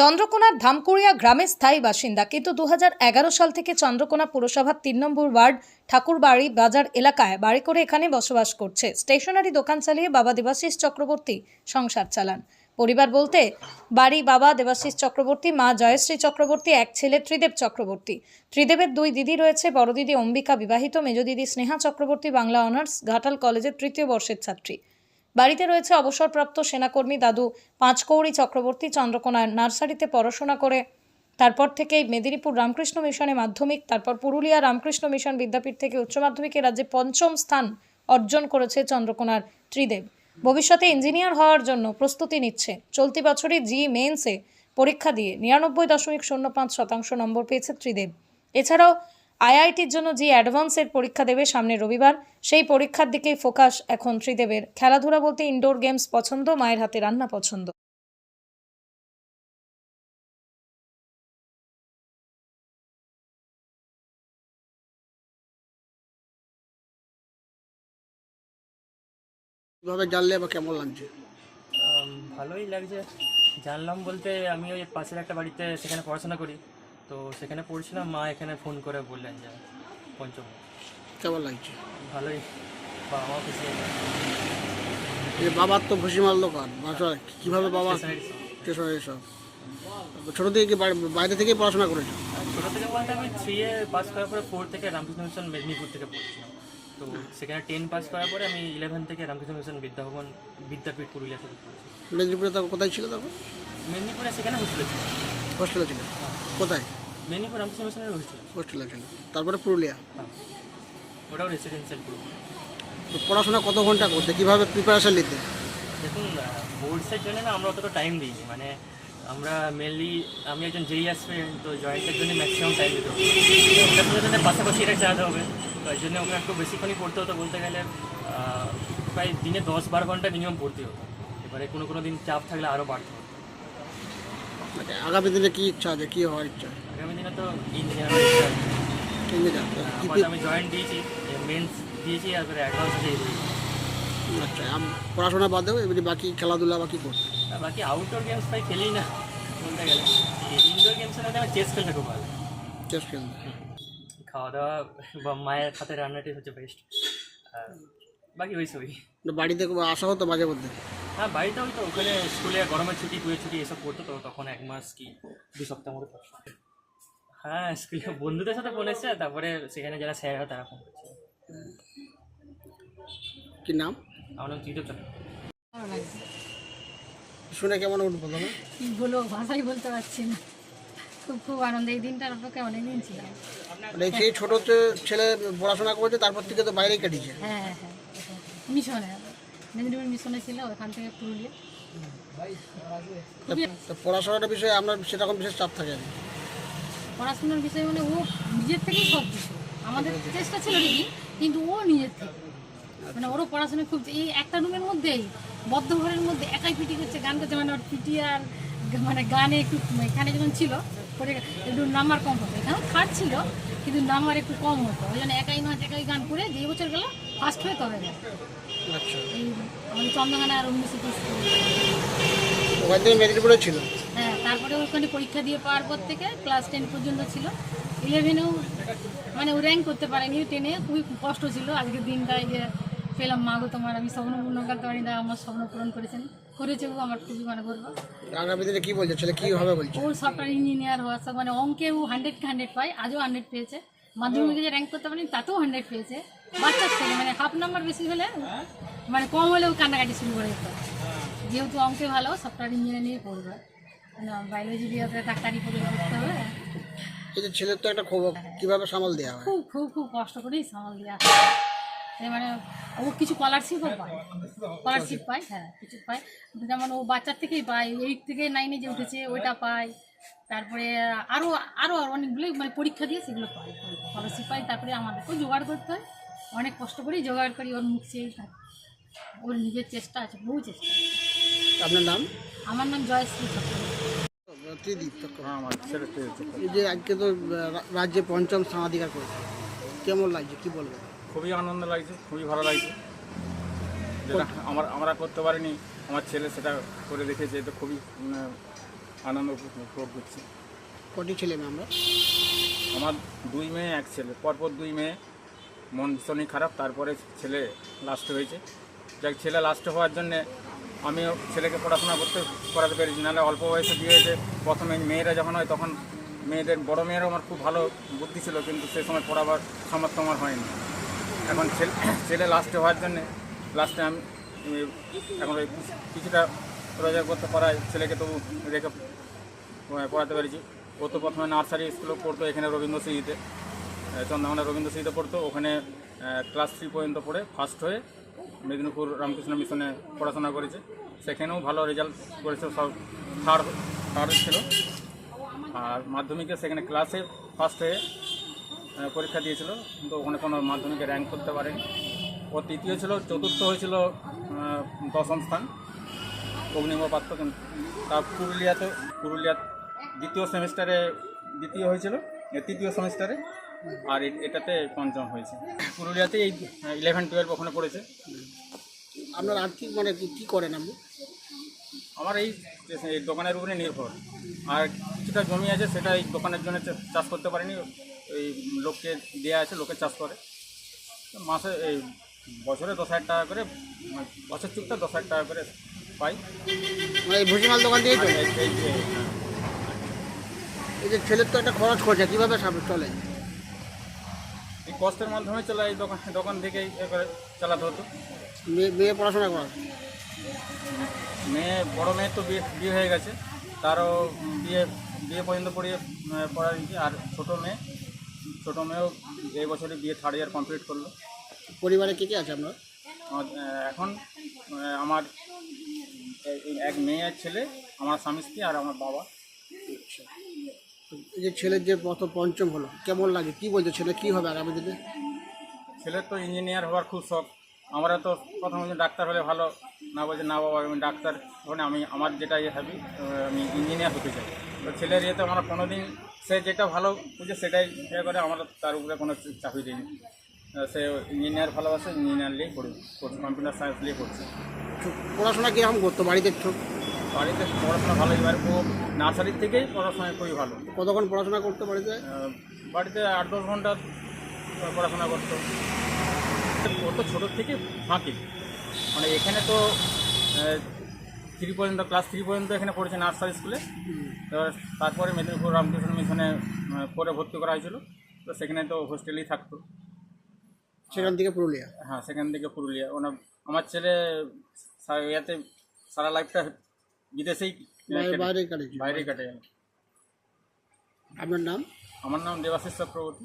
চন্দ্রকোনার ধামকুড়িয়া গ্রামের স্থায়ী বাসিন্দা, কিন্তু 2011 সাল থেকে চন্দ্রকোনা পুরসভার 3 নম্বর ওয়ার্ড ঠাকুরবাড়ি বাজার এলাকায় বাড়ি করে এখানে বসবাস করছে। স্টেশনারি দোকান চালিয়ে বাবা দেবাশিস চক্রবর্তী সংসার চালান। পরিবার বলতে বাড়ি বাবা দেবাশিস চক্রবর্তী, মা জয়শ্রী চক্রবর্তী, এক ছেলে ত্রিদেব চক্রবর্তী। ত্রিদেবের 2 দিদি রয়েছে। বড় দিদি অম্বিকা বিবাহিত, মেজ দিদি স্নেহা চক্রবর্তী বাংলা অনার্স, ঘাটাল কলেজের 3য় বর্ষের ছাত্রী। বাড়িতে রয়েছে অবসরপ্রাপ্ত সেনাকর্মী দাদু পাঁচকৌড়ি চক্রবর্তী। চন্দ্রকোনার নার্সারিতে পড়াশোনা করে তারপর থেকেই মেদিনীপুর রামকৃষ্ণ মিশনে মাধ্যমিক, তারপর পুরুলিয়া রামকৃষ্ণ মিশন বিদ্যাপীঠ থেকে উচ্চ মাধ্যমিকে রাজ্যে 5ম স্থান অর্জন করেছে চন্দ্রকোনার ত্রিদেব। ভবিষ্যতে ইঞ্জিনিয়ার হওয়ার জন্য প্রস্তুতি নিচ্ছে। চলতি বছরই জি মেন্সে পরীক্ষা দিয়ে 99.05% নম্বর পেয়েছে ত্রিদেব। এছাড়াও আইআইটির জন্য জি অ্যাডভান্সের পরীক্ষা দেবে সামনের রবিবার। সেই পরীক্ষার দিকেই ফোকাস এখন ত্রিদেবের। খেলাধুলা বলতে ইনডোর গেমস পছন্দ, মায়ের হাতে রান্না পছন্দ। কিভাবে জানলে বা কেমন লাগছে? ভালোই লাগছে। জানলাম বলতে আমি ওই পাশের একটা বাড়িতে সেখানে পড়াশোনা করি, তো সেখানে পড়ছিলাম, মা এখানে ফোন করে বললেন যে পঞ্চম। কেমন লাগছে? ভালোই, বাবা মা খুশি হলো। এই বাবার তো ভুসি মারলো কার বাসা, কিভাবে বাবা স্টেশনারি শপ। স্টেশনারি সব ছোটো থেকে কি বাইরে থেকেই পড়াশোনা করেছে? ছোটো থেকে বলতে আমি 3 পাস করার পরে 4 থেকে রামকৃষ্ণ মিশন মেদিনীপুর থেকে পড়ছিলাম। তো সেখানে 10 পাস করার পরে আমি 11 থেকে রামকৃষ্ণ মিশন বিদ্যাভবন বিদ্যাপীঠ পুরুলিয়া থেকে পড়েছি। মেদিনীপুরে তো কোথায় ছিল তখন? মেদিনীপুরে সেখানে হোস্টেলে ছিল। হোস্টেলে ছিল? কোথায়? মেদিনীপুর রামকৃষ্ণ মিশনের হোস্টেল। হোস্টেলে ছিল, তারপরে পুরুলিয়া। হ্যাঁ, ওটাও রেসিডেন্সিয়াল পুরো। তো পড়াশোনা কত ঘন্টা করতে, কীভাবে প্রিপারেশন নিতে? দেখুন, বোর্ডসের জন্য না আমরা অতটা টাইম দিইনি, মানে আমরা মেনলি, আমি একজন যেই অ্যাসপিরেন্ট, তো জয়েন্টের জন্য ম্যাক্সিমাম টাইম দিতে হবে। ওটার সাথে পাশাপাশি এটা চালাতে হবে, তো এই জন্য ওকে একটু বেশিক্ষণই পড়তে হতো। বলতে গেলে প্রায় দিনে 10-12 ঘন্টা মিনিমাম পড়তে হতো। এবারে কোনো দিন চাপ থাকলে আরও বাড়তে হতো। মানে আগামী দিনে কী ইচ্ছা আছে, কী হওয়ার ইচ্ছা? আগামী দিনে তো ইঞ্জিনিয়ার হওয়ার ইচ্ছা আছে। ইঞ্জিনিয়ার? আমি জয়েন্ট দিয়েছি, মেন্স দিয়েছি, আর অ্যাডভান্স দিয়ে দিয়েছি। আচ্ছা, পড়াশোনা বাদেও এমনি বাকি খেলাধুলা বাকি করতে? আর বাকি আউটডোর গেমস তাই খেলি না বলতে গেলে। ইনডোর গেমসের মধ্যে আমার চেস খেলতে খুব ভালো। চেস খেলতে? খাওয়া দাওয়া বা মায়ের হাতে রান্নাটাই হচ্ছে বেস্ট। আর বাকি ওই সবই। বাড়িতে আসা হতো মাঝে মধ্যে? হ্যাঁ, বাড়িতে হয়তো ওখানে স্কুলে গরমের ছুটি, পুজোর ছুটি এসব পড়তো, তো তখন 1 মাস কি 2 সপ্তাহ মতো পড়তো। হ্যাঁ, স্কুলে বন্ধুদের সাথে ফোন এসছে, তারপরে সেখানে যারা স্যাররা তারা ফোন করছে। কি নাম? আমার নাম ত্রিদেব চক্রবর্তী। ভালো লাগছে। শুনে কেমন উঠবো প্রথমে? কি বলবো, ভাষাই বলতে পারছি না। খুব আনন্দ। এই দিনটার অপেক্ষা অনেকদিন ছিলাম। মানে সেই ছোটো ছেলে পড়াশোনা করেছে, তারপর থেকে তো বাইরেই কাটিয়েছে। হ্যাঁ, মিশনে, মেদিনীপুর মিশনে ছিল, ওখান থেকে পুরুলিয়া। তো পড়াশোনাটার বিষয়ে আপনার সেরকম বিশেষ চাপ থাকে না? পড়াশোনার বিষয় মানে ও নিজের থেকেই সব কিছু, আমাদের চেষ্টা ছিল ঠিকই, কিন্তু ও নিজের থেকে, মানে ওরও পড়াশোনা খুব, এই একটা রুমের মধ্যেই বদ্ধ ঘরের মধ্যে একাই পিটি করছে, গান করছে, মানে ওর পিটি আর মানে গানে একটু, এখানে যখন ছিল পরে একটু নাম্বার কম হতো, এখানেও থার্ড ছিল কিন্তু নাম্বার একটু কম হতো, ওই জন্য একাই নাচ একাই গান করে যে বছর গেল ফার্স্ট হয়ে তবে গেল। আচ্ছা, এই আমাদের চন্দ্রখানা আর 19 ওখান থেকে মেদিনীপুরে ছিল? হ্যাঁ, তারপরে ওখানে পরীক্ষা দিয়ে পাওয়ার পর থেকে ক্লাস 10 পর্যন্ত ছিল। 11-এও মানে ও র্যাঙ্ক করতে পারেনি, 10-এ খুবই কষ্ট ছিল। আজকের দিনটাই যে পেলাম, মা গো তোমার আমি স্বপ্ন পূর্ণ করতে পারি না, আমার স্বপ্ন পূরণ করেছে ও, আমার খুবই মানে গর্ব। আগামী দিনে কী বলছে ছেলে, কী হবে বলছে? ওর সফটওয়্যার ইঞ্জিনিয়ার হওয়ার সব, মানে অঙ্কে ও 100 পায়, আজও 100 পেয়েছে। মাধ্যমিকে যে র্যাঙ্ক করতে পারেনি তাতেও 100 পেয়েছে। বাচ্চার থেকে মানে হাফ নাম্বার বেশি হলে, মানে কম হলেও কান্নাকাটি শুরু করে দিত। যেহেতু অঙ্কে ভালো, সফটওয়্যার ইঞ্জিনিয়ার নিয়ে পড়বে, বায়োলজি দিয়ে ডাক্তারি করে করতে হবে। এই যে ছেলের তো একটা খুব কীভাবে সামাল দেওয়া হয়? খুব কষ্ট করেই সামাল দেওয়া। মানে ও কিছু স্কলারশিপও পায়, হ্যাঁ কিছু পায়, যেমন ও বাচ্চার থেকেই পায়, 8 থেকে 9-এ যে উঠেছে ওইটা পায়। তারপরে আরও অনেকগুলোই মানে পরীক্ষা দিয়ে সেগুলো পায়, স্কলারশিপ পায়। তারপরে আমাদেরকেও জোগাড় করতে হয়, অনেক কষ্ট করেই জোগাড় করি, ওর মুখ চেয়েই থাকে। ওর নিজের চেষ্টা আছে, বহু চেষ্টা আছে। আপনার নাম? আমার নাম জয়শ্রী চক্রবর্তী। ত্রিদীপ চক্রবর্তী। এই যে আজকে তো রাজ্যে 5ম স্থানাধিকার করেছে, কেমন লাগছে, কি বলবেন? খুবই আনন্দ লাগছে, খুবই ভালো লাগছে। যেটা আমরা করতে পারিনি, আমার ছেলে সেটা করে দেখেছে, এটা খুবই আনন্দ উপভোগ করছি। কটি ছেলে মেয়ে আমরা? আমার 2 মেয়ে 1 ছেলে, পরপর 2 মেয়ে। মন ভীষণই খারাপ, তারপরে ছেলে লাস্ট হয়েছে। যাক, ছেলে লাস্ট হওয়ার জন্যে আমিও ছেলেকে পড়াশোনা করাতে পেরেছি, নাহলে অল্প বয়সে বিয়ে হয়েছে। প্রথমে মেয়েরা যখন হয় তখন মেয়েদের, বড় মেয়েরও আমার খুব ভালো বুদ্ধি ছিল, কিন্তু সে সময় পড়াবার সামর্থ্য আমার হয়নি। এখন ছেলে লাস্টে হওয়ার জন্যে লাস্টে আমি এখন ওই কিছুটা রোজগার করতে পারায় ছেলেকে তবু রেখে পড়াতে পেরেছি। ও তো প্রথমে নার্সারি স্কুলে পড়তো এখানে রবীন্দ্র স্মৃতিতে, চন্দ্রকোনা রবীন্দ্র স্মৃতিতে পড়তো। ওখানে ক্লাস 3 পর্যন্ত পড়ে ফার্স্ট হয়ে মেদিনীপুর রামকৃষ্ণ মিশনে পড়াশোনা করেছে। সেখানেও ভালো রেজাল্ট করেছে, সব থার্ড ছিল। আর মাধ্যমিকে সেখানে ক্লাসে ফার্স্ট হয়ে পরীক্ষা দিয়েছিল, কিন্তু ওখানে কোনো মাধ্যমিকে র্যাঙ্ক করতে পারেনি। ও তৃতীয় ছিল, চতুর্থ হয়েছিল 10ম স্থান অগ্নিমপাত্র। কিন্তু তার পুরুলিয়া দ্বিতীয় সেমিস্টারে দ্বিতীয় হয়েছিল, তৃতীয় সেমিস্টারে। আর এটাতে পঞ্চম হয়েছে। পুরুলিয়াতে এই 11-12 ওখানে পড়েছে। আপনার আর্থিক মানে কী করেন আপনি? আমার এই দোকানের উপরে নির্ভর। আর কিছুটা জমি আছে, সেটা এই দোকানের জন্য চাষ করতে পারিনি। এই লোককে দেওয়া আছে, লোকে চাষ করে। মাসে এই বছরে 10,000 টাকা করে, বছর চুক্তা 10,000 টাকা করে পাই। মানে এই ভুসিমাল দোকান থেকে আর চলে? এই যে ছেলের তো একটা খরচ করছে, কীভাবে চলে? এই কষ্টের মাধ্যমে চলে, এই দোকান থেকেই করে চালাতে হতো। মেয়ে পড়াশোনা করা? বড় মেয়ের তো বিয়ে হয়ে গেছে, তারও বিয়ে পর্যন্ত পড়া দিয়েছি। আর ছোটো মেয়েও এই বছরই বিয়ে 3rd ইয়ার কমপ্লিট করলো। পরিবারে কে কে আছে আপনার? এখন আমার এক মেয়ে আর ছেলে, আমার স্বামী স্ত্রী আর আমার বাবা। এই যে ছেলের যে পঞ্চম হলো, কেমন লাগে? কী বলছে ছেলে কী হবে আগামী দিনে? ছেলের তো ইঞ্জিনিয়ার হওয়ার খুব শখ। আমরা তো প্রথমে ডাক্তার হলে ভালো, না বলছে না বাবা আমি ডাক্তার মানে আমার যেটা হ্যাবি, আমি ইঞ্জিনিয়ার হতে চাই। তো ছেলের ইয়েতে আমরা কোনোদিন সে যেটা ভালো বুঝে সেটাই করে, আমরা তার উপরে কোনো চাকরি দিইনি। সে ইঞ্জিনিয়ার ভালোবাসে, ইঞ্জিনিয়ার নিয়েই পড়ছে, কম্পিউটার সায়েন্স নিয়ে পড়ছে। পড়াশোনা কীরকম করতো বাড়িতে? বাড়িতে পড়াশোনা ভালো, এবার ও নার্সারির থেকেই পড়াশোনা খুবই ভালো। কতক্ষণ পড়াশোনা করতে বাড়িতে? বাড়িতে 8-10 ঘন্টা পড়াশোনা করতো। ও তো ছোটোর থেকে ফাঁকি, মানে এখানে তো 3 পর্যন্ত, ক্লাস 3 পর্যন্ত এখানে পড়েছে নার্সারি স্কুলে। এবার তারপরে মেদিনীপুর রামকৃষ্ণ মিশনে পরে ভর্তি করা হয়েছিল। তো সেখানে তো হোস্টেলেই থাকতো। সেখান থেকে পুরুলিয়া? হ্যাঁ, সেখান থেকে পুরুলিয়া। আমার ছেলে ইয়াতে সারা লাইফটা বিদেশেই বাইরে কাটে? বাইরে কাটে। আপনার নাম? আমার নাম দেবাশিস চক্রবর্তী।